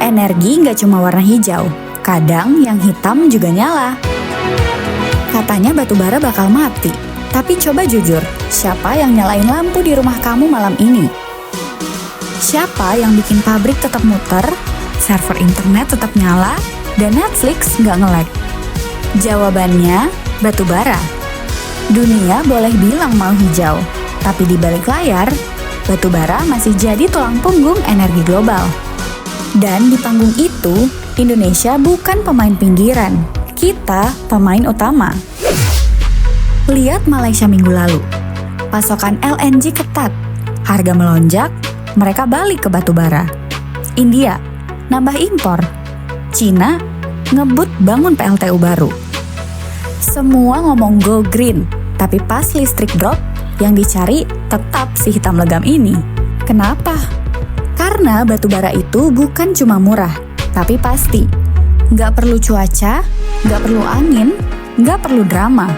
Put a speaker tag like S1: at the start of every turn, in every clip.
S1: Energi nggak cuma warna hijau, kadang yang hitam juga nyala. Katanya batu bara bakal mati, tapi coba jujur, siapa yang nyalain lampu di rumah kamu malam ini? Siapa yang bikin pabrik tetap muter, server internet tetap nyala, dan Netflix nggak nge-lag? Jawabannya, batu bara. Dunia boleh bilang mau hijau, tapi di balik layar, batu bara masih jadi tulang punggung energi global. Dan di panggung itu, Indonesia bukan pemain pinggiran, kita pemain utama. Lihat Malaysia minggu lalu, pasokan LNG ketat, harga melonjak, mereka balik ke batu bara. India nambah impor, Cina ngebut bangun PLTU baru. Semua ngomong go green, tapi pas listrik drop, yang dicari tetap si hitam legam ini. Kenapa? Karena batu bara itu bukan cuma murah, tapi pasti. Nggak perlu cuaca, nggak perlu angin, nggak perlu drama.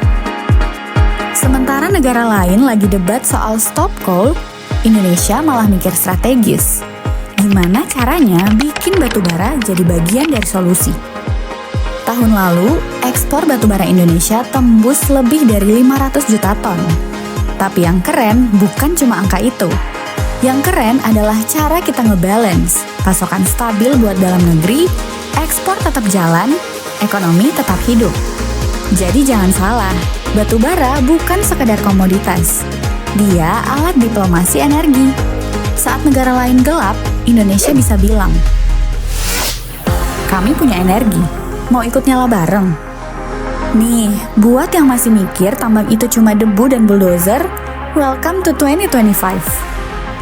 S1: Sementara negara lain lagi debat soal stop coal, Indonesia malah mikir strategis. Gimana caranya bikin batu bara jadi bagian dari solusi? Tahun lalu, ekspor batu bara Indonesia tembus lebih dari 500 juta ton. Tapi yang keren bukan cuma angka itu. Yang keren adalah cara kita ngebalance, pasokan stabil buat dalam negeri, ekspor tetap jalan, ekonomi tetap hidup. Jadi jangan salah, batu bara bukan sekedar komoditas. Dia alat diplomasi energi. Saat negara lain gelap, Indonesia bisa bilang, kami punya energi, mau ikut nyala bareng? Nih, buat yang masih mikir tambang itu cuma debu dan bulldozer, welcome to 2025.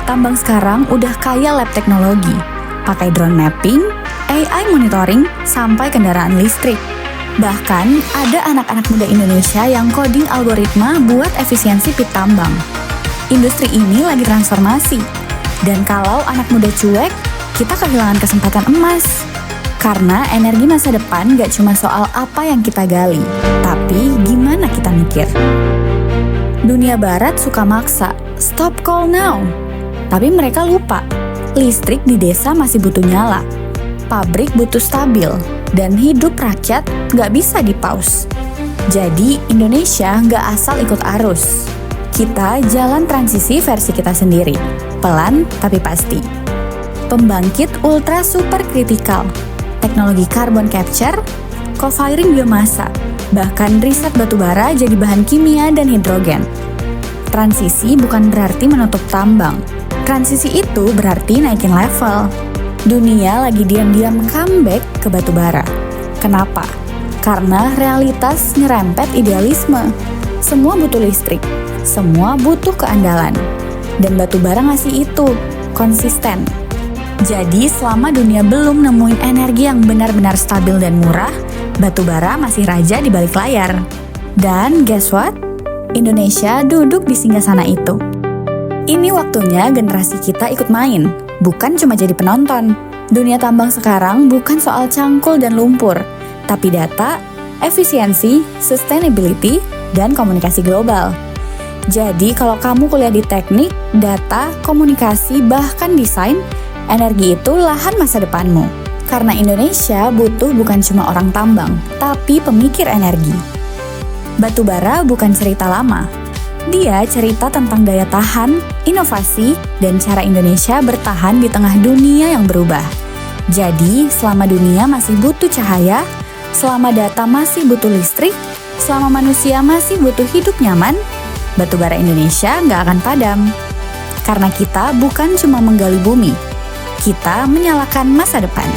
S1: Tambang sekarang udah kaya lab teknologi, pakai drone mapping, AI monitoring, sampai kendaraan listrik. Bahkan, ada anak-anak muda Indonesia yang coding algoritma buat efisiensi pit tambang. Industri ini lagi transformasi. Dan kalau anak muda cuek, kita kehilangan kesempatan emas. Karena energi masa depan gak cuma soal apa yang kita gali, tapi gimana kita mikir. Dunia barat suka maksa, stop coal now. Tapi mereka lupa, listrik di desa masih butuh nyala. Pabrik butuh stabil, dan hidup rakyat nggak bisa di-pause. Jadi, Indonesia nggak asal ikut arus. Kita jalan transisi versi kita sendiri, pelan tapi pasti. Pembangkit ultra super kritikal, teknologi carbon capture, co-firing biomasa, bahkan riset batubara jadi bahan kimia dan hidrogen. Transisi bukan berarti menutup tambang. Transisi itu berarti naikin level. Dunia lagi diam-diam comeback ke batu bara. Kenapa? Karena realitas nyerempet idealisme. Semua butuh listrik, semua butuh keandalan. Dan batu bara ngasih itu, konsisten. Jadi selama dunia belum nemuin energi yang benar-benar stabil dan murah, batu bara masih raja di balik layar. Dan guess what? Indonesia duduk di singgasana itu. Ini waktunya generasi kita ikut main, bukan cuma jadi penonton. Dunia tambang sekarang bukan soal cangkul dan lumpur, tapi data, efisiensi, sustainability, dan komunikasi global. Jadi kalau kamu kuliah di teknik, data, komunikasi, bahkan desain, energi itu lahan masa depanmu. Karena Indonesia butuh bukan cuma orang tambang, tapi pemikir energi. Batu bara bukan cerita lama. Dia cerita tentang daya tahan, inovasi, dan cara Indonesia bertahan di tengah dunia yang berubah. Jadi, selama dunia masih butuh cahaya, selama data masih butuh listrik, selama manusia masih butuh hidup nyaman, batu bara Indonesia nggak akan padam. Karena kita bukan cuma menggali bumi, kita menyalakan masa depan.